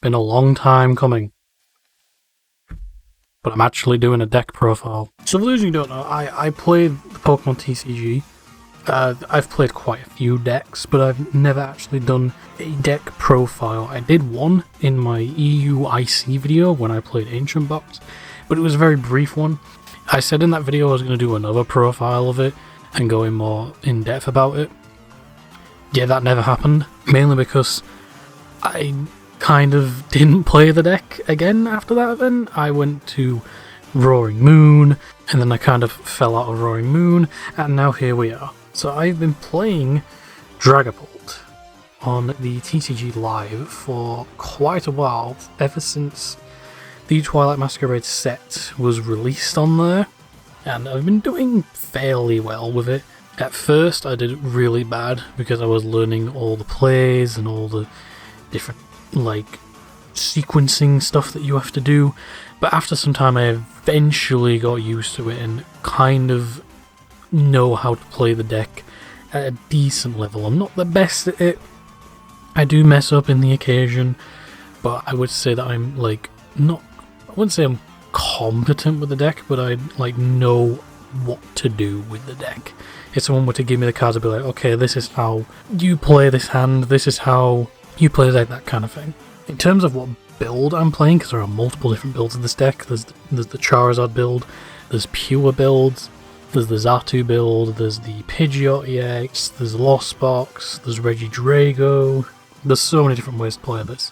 been a long time coming. But I'm actually doing a deck profile. So for those who don't know, I played the Pokemon TCG. I've played quite a few decks, but I've never actually done a deck profile. I did one in my EUIC video when I played Ancient Box, but it was a very brief one. I said in that video I was going to do another profile of it and go in more in depth about it. Yeah, that never happened, mainly because I kind of didn't play the deck again after that event. I went to Roaring Moon, and then I kind of fell out of Roaring Moon, and now here we are. So I've been playing Dragapult on the TCG Live for quite a while, ever since the Twilight Masquerade set was released on there, and I've been doing fairly well with it. At first I did really bad because I was learning all the plays and all the different like sequencing stuff that you have to do, but after some time I eventually got used to it and kind of know how to play the deck at a decent level. I'm not the best at it, I do mess up in the occasion, but I would say that I'm like not, I wouldn't say I'm competent with the deck, but I like know what to do with the deck. If someone were to give me the cards, I'd be like, okay, this is how you play this hand, this is how you play that kind of thing. In terms of what build I'm playing, because there are multiple different builds of this deck, there's the Charizard build, there's pure builds, there's the Xatu build, there's the Pidgeot EX, there's Lost Box, there's Regidrago. There's so many different ways to play this.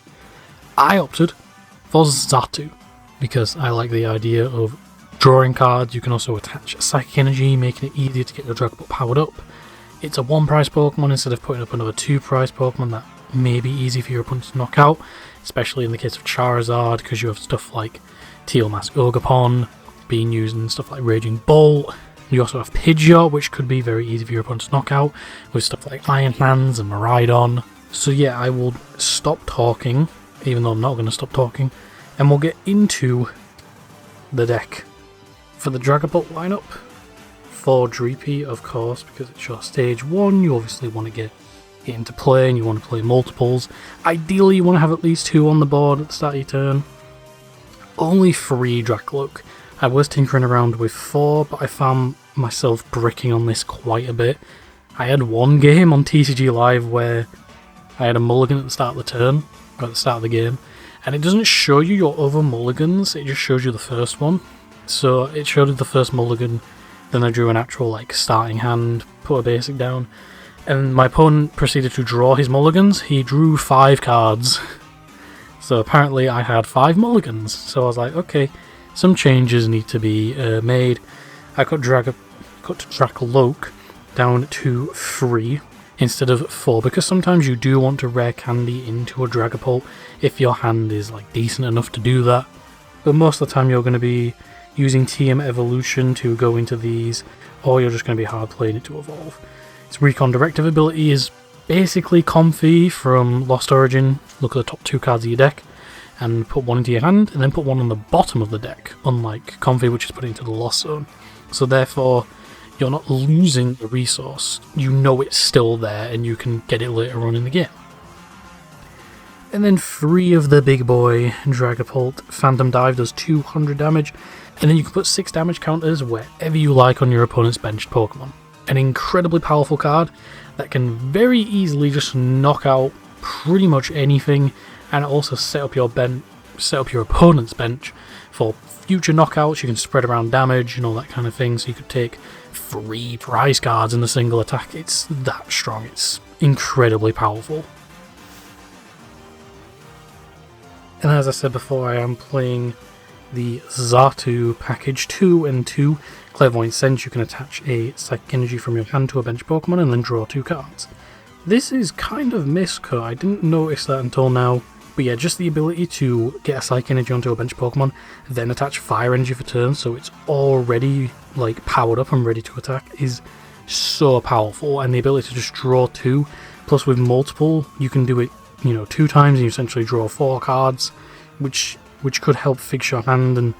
I opted for Xatu because I like the idea of drawing cards. You can also attach Psychic Energy, making it easier to get your Dragapult powered up. It's a 1-price Pokemon instead of putting up another 2-price Pokemon that may be easy for your opponent to knock out, especially in the case of Charizard, because you have stuff like Teal Mask Ogapon being used and stuff like Raging Bolt. You also have Pidgeot, which could be very easy for your opponent to knock out, with stuff like Iron Hands and Miraidon. So yeah, I will stop talking, even though I'm not going to stop talking, and we'll get into the deck. For the Dragapult lineup, for Dreepy, of course, because it's your stage 1, you obviously want to get into play and you want to play multiples. Ideally, you want to have at least 2 on the board at the start of your turn. Only 3 Dracloak. I was tinkering around with 4, but I found myself bricking on this quite a bit. I had one game on TCG Live where I had a mulligan at the start of the turn, or at the start of the game, and it doesn't show you your other mulligans, it just shows you the first one. So it showed the first mulligan, then I drew an actual like starting hand, put a basic down, and my opponent proceeded to draw his mulligans. He drew 5 cards. So apparently I had 5 mulligans, so I was like, okay, some changes need to be made. I cut Dracloak down to 3 instead of 4, because sometimes you do want to rare candy into a Dragapult if your hand is like decent enough to do that. But most of the time you're going to be using TM Evolution to go into these, or you're just going to be hard playing it to evolve. Its Recon Directive ability is basically Comfy from Lost Origin. Look at the top 2 cards of your deck and put 1 into your hand, and then put 1 on the bottom of the deck, unlike Comfy, which is put into the Lost Zone. So therefore, you're not losing a resource. You know it's still there, and you can get it later on in the game. And then 3 of the big boy Dragapult. Phantom Dive does 200 damage, and then you can put 6 damage counters wherever you like on your opponent's benched Pokemon. An incredibly powerful card that can very easily just knock out pretty much anything, and also set up your opponent's bench for future knockouts. You can spread around damage and all that kind of thing, so you could take 3 prize cards in a single attack. It's that strong, it's incredibly powerful. And as I said before, I am playing the Xatu Package 2 and 2. Clairvoyant Sense, you can attach a Psychic Energy from your hand to a bench Pokemon and then draw 2 cards. This is kind of miscut, I didn't notice that until now. But yeah, just the ability to get a Psychic Energy onto a bench Pokemon, then attach Fire Energy for turn, so it's already like powered up and ready to attack, is so powerful. And the ability to just draw 2, plus with multiple, you can do it, 2 times and you essentially draw 4 cards, which could help fix your hand and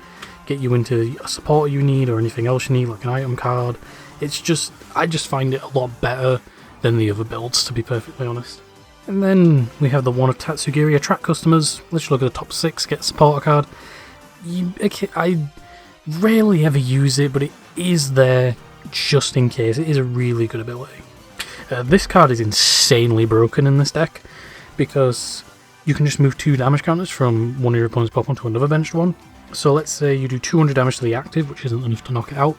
get you into a support you need or anything else you need, like an item card. It's just, I just find it a lot better than the other builds, to be perfectly honest. And then we have the one of Tatsugiri, attract customers. Let's look at the top 6, get a supporter card. I rarely ever use it, but it is there just in case. It is a really good ability. This card is insanely broken in this deck, because you can just move 2 damage counters from one of your opponent's Pokemon to another benched one. So let's say you do 200 damage to the active, which isn't enough to knock it out,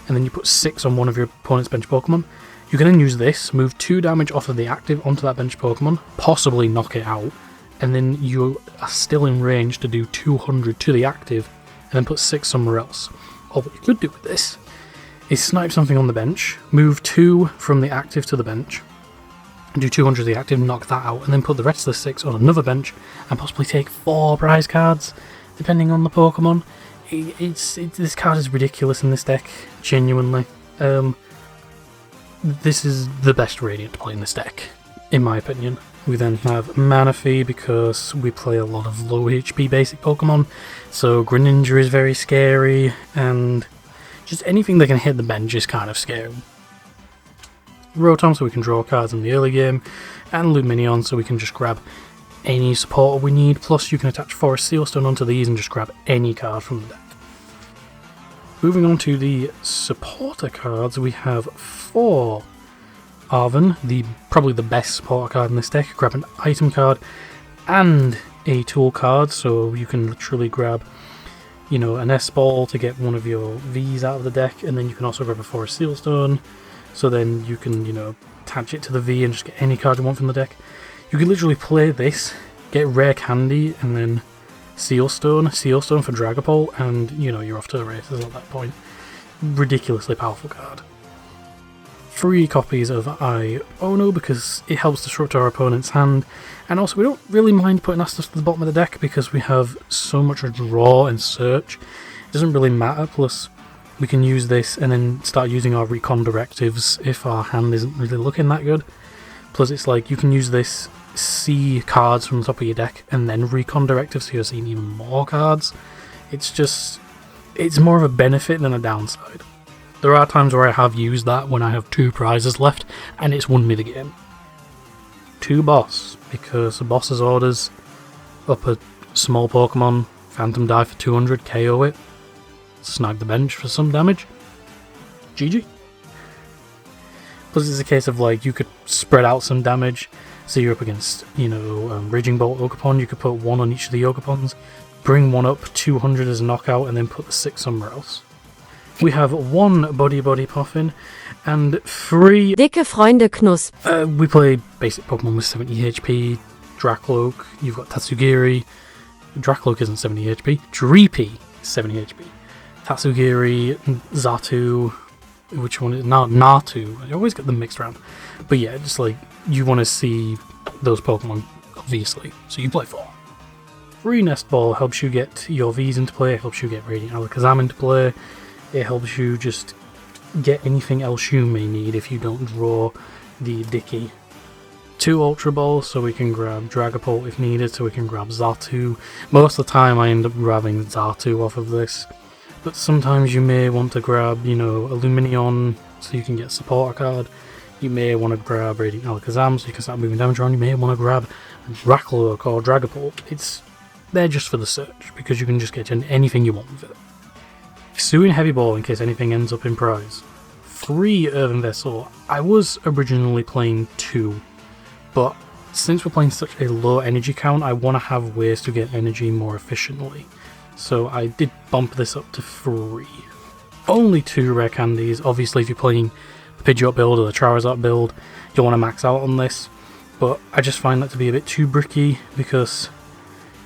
and then you put 6 on one of your opponent's bench Pokemon. You can then use this, move 2 damage off of the active onto that bench Pokemon, possibly knock it out, and then you are still in range to do 200 to the active, and then put 6 somewhere else. Or what you could do with this is snipe something on the bench, move 2 from the active to the bench, do 200 to the active, knock that out, and then put the rest of the 6 on another bench, and possibly take 4 prize cards, depending on the Pokemon. This card is ridiculous in this deck, genuinely. This is the best Radiant to play in this deck, in my opinion. We then have Manaphy, because we play a lot of low HP basic Pokemon, so Greninja is very scary, and just anything that can hit the bench is kind of scary. Rotom, so we can draw cards in the early game, and Luminion, so we can just grab any supporter we need, plus you can attach Forest Sealstone onto these and just grab any card from the deck. Moving on to the supporter cards, we have 4 Arven, probably the best supporter card in this deck. Grab an item card and a tool card, so you can literally grab, you know, an S-Ball to get one of your Vs out of the deck, and then you can also grab a Forest Sealstone, so then you can, you know, attach it to the V and just get any card you want from the deck. You can literally play this, get Rare Candy, and then Sealstone for Dragapult, and, you know, you're off to the races at that point. Ridiculously powerful card. 3 copies of Iono, because it helps disrupt our opponent's hand, and also we don't really mind putting our stuff to the bottom of the deck because we have so much draw and search. It doesn't really matter, plus we can use this and then start using our recon directives if our hand isn't really looking that good. Plus it's like you can use this, see cards from the top of your deck, and then recon directives, so you're seeing even more cards. It's more of a benefit than a downside. There are times where I have used that when I have 2 prizes left, and it's won me the game. 2 boss, because the boss's orders up a small Pokemon, Phantom Die for 200, KO it, snag the bench for some damage. GG. Plus it's a case of like, you could spread out some damage, so you're up against, you know, Raging Bolt Ogerpon, you could put 1 on each of the Ogerpons, bring 1 up, 200 as a knockout, and then put the 6 somewhere else. We have 1 Body Puffin and 3 Dicke Freunde Knuss. We play basic Pokemon with 70 HP, Dracloak, you've got Tatsugiri, Dracloak isn't 70 HP, Dreepy is 70 HP, Tatsugiri, Xatu, which one is Natu, I always get them mixed around, but yeah, just like, you want to see those Pokemon, obviously, so you play 4. 3 Nest Ball helps you get your Vs into play, helps you get Radiant Alakazam into play, it helps you just get anything else you may need if you don't draw the Dicky. 2 Ultra Balls, so we can grab Dragapult if needed, so we can grab Xatu. Most of the time I end up grabbing Xatu off of this, but sometimes you may want to grab, you know, a Luminion, so you can get a supporter card. You may want to grab Radiant Alakazam, so you can start moving damage around. You may want to grab Dracloak or Dragapult. They're just for the search, because you can just get anything you want with it. Hisuian Heavy Ball in case anything ends up in prize. 3 Earthen Vessel. I was originally playing 2, but since we're playing such a low energy count, I want to have ways to get energy more efficiently. So I did bump this up to 3. Only 2 Rare Candies. Obviously if you're playing the Pidgeot build or the Charizard build, you'll want to max out on this, but I just find that to be a bit too bricky, because,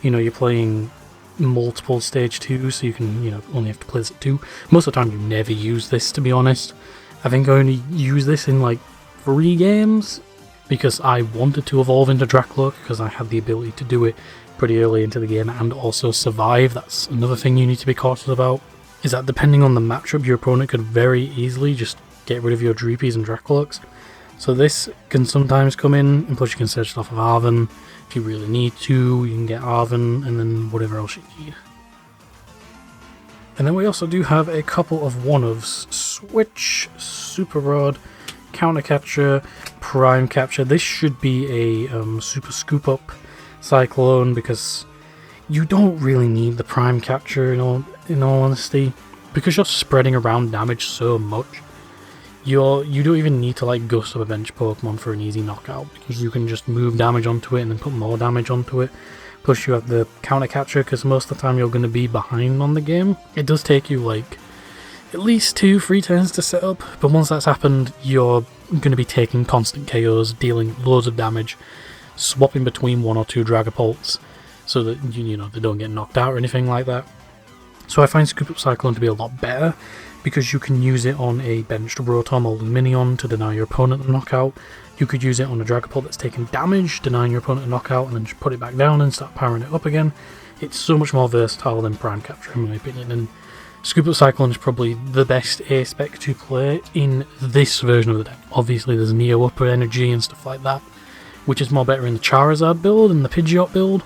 you know, you're playing multiple stage 2, so you can, you know, only have to play this at 2. Most of the time you never use this, to be honest. I think I only use this in like 3 games, because I wanted to evolve into Dracloak, because I had the ability to do it pretty early into the game and also survive. That's another thing you need to be cautious about, is that depending on the matchup, your opponent could very easily just get rid of your Dreepies and Dracloaks. So this can sometimes come in, and plus you can search it off of Arven. If you really need to, you can get Arven, and then whatever else you need. And then we also do have a couple of one-ofs. Switch, Super Rod, Counter Capture, Prime Capture. This should be a Super Scoop Up Cyclone, because you don't really need the Prime Capture in all honesty, because you're spreading around damage so much. You don't even need to like gust up a bench Pokemon for an easy knockout, because you can just move damage onto it and then put more damage onto it. Plus you have the Counter Capture, because most of the time you're going to be behind on the game. It does take you like at least 2-3 turns to set up, but once that's happened, you're going to be taking constant KOs, dealing loads of damage, swapping between 1 or 2 Dragapults, so that you know they don't get knocked out or anything like that. So I find Scoop Up Cyclone to be a lot better, because you can use it on a benched Rotom or Lumineon to deny your opponent a knockout. You could use it on a Dragapult that's taking damage, denying your opponent a knockout, and then just put it back down and start powering it up again. It's so much more versatile than Prime Capture in my opinion, and Scoop Up Cyclone is probably the best A-Spec to play in this version of the deck. Obviously there's Neo Upper Energy and stuff like that, which is more better in the Charizard build and the Pidgeot build,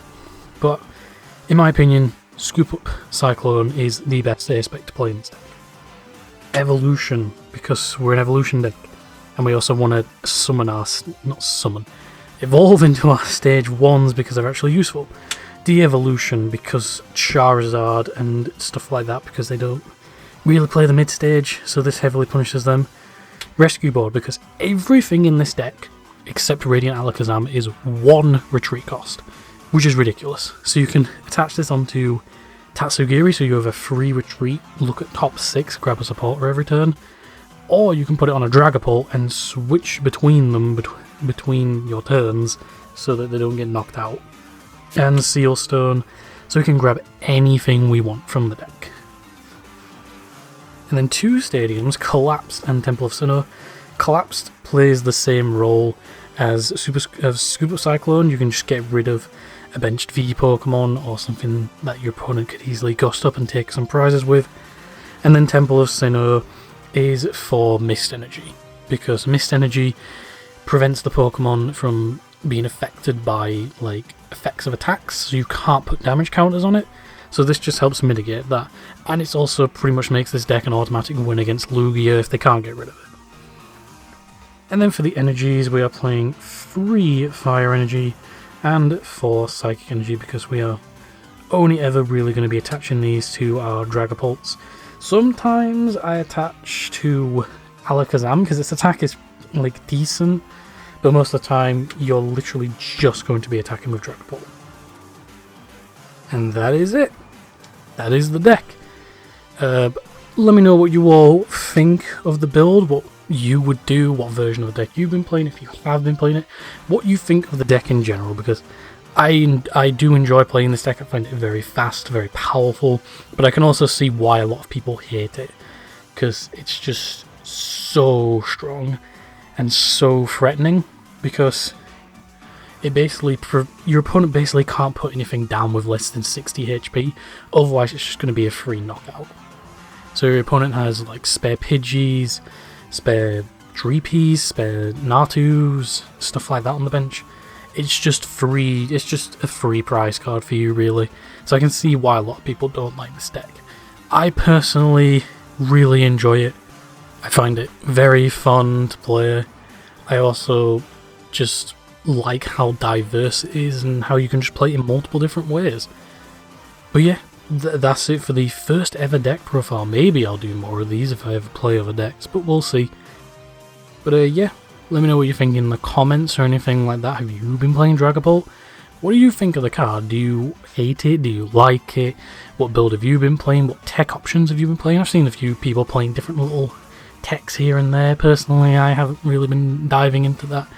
but in my opinion, Scoop Up Cyclone is the best A-Spec to play in this deck. Evolution, because we're an evolution deck, and we also want to summon our, evolve into our stage 1s because they're actually useful. De-evolution, because Charizard and stuff like that, because they don't really play the mid stage, so this heavily punishes them. Rescue Board, because everything in this deck, except Radiant Alakazam, is 1 retreat cost, which is ridiculous. So you can attach this onto Tatsugiri, so you have a free retreat, look at top 6, grab a supporter every turn, or you can put it on a Dragapult and switch between them between your turns so that they don't get knocked out. And Sealstone, so we can grab anything we want from the deck. And then 2 stadiums, Collapsed and Temple of Sinnoh. Collapsed plays the same role as Scoop Up Cyclone. You can just get rid of a benched V Pokemon or something that your opponent could easily gust up and take some prizes with. And then Temple of Sinnoh is for Mist Energy, because Mist Energy prevents the Pokemon from being affected by like effects of attacks, so you can't put damage counters on it. So this just helps mitigate that, and it also pretty much makes this deck an automatic win against Lugia if they can't get rid of it. And then for the energies, we are playing 3 Fire Energy and 4 Psychic Energy, because we are only ever really going to be attaching these to our Dragapults. Sometimes I attach to Alakazam because its attack is like decent, but most of the time you're literally just going to be attacking with Dragapult. And that is it. That is the deck. Let me know what you all think of the build, what you would do, what version of the deck you've been playing, if you have been playing it, what you think of the deck in general, because I do enjoy playing this deck. I find it very fast, very powerful, but I can also see why a lot of people hate it, because it's just so strong and so threatening, because it basically your opponent basically can't put anything down with less than 60 HP, otherwise it's just going to be a free knockout. So your opponent has like spare Pidgeys, spare Dreepies, spare Natus, stuff like that on the bench. It's just free. It's just a free prize card for you, really. So I can see why a lot of people don't like this deck. I personally really enjoy it. I find it very fun to play. I also just like how diverse it is and how you can just play it in multiple different ways. But yeah, that's it for the first ever deck profile. Maybe I'll do more of these if I ever play other decks, but we'll see. But yeah, let me know what you think in the comments or anything like that. Have you been playing Dragapult? What do you think of the card? Do you hate it? Do you like it? What build have you been playing? What tech options have you been playing? I've seen a few people playing different little techs here and there. Personally, I haven't really been diving into that.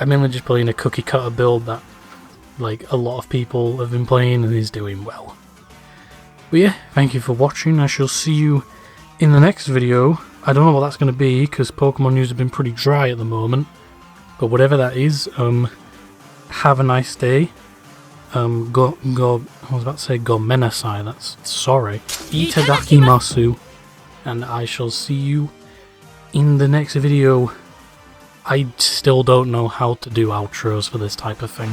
I'm mainly just playing a cookie cutter build that like a lot of people have been playing and is doing well. But yeah, thank you for watching. I shall see you in the next video. I don't know what that's going to be, because Pokemon news have been pretty dry at the moment. But whatever that is, have a nice day. I was about to say Gomenasai, that's sorry. Itadakimasu. And I shall see you in the next video. I still don't know how to do outros for this type of thing.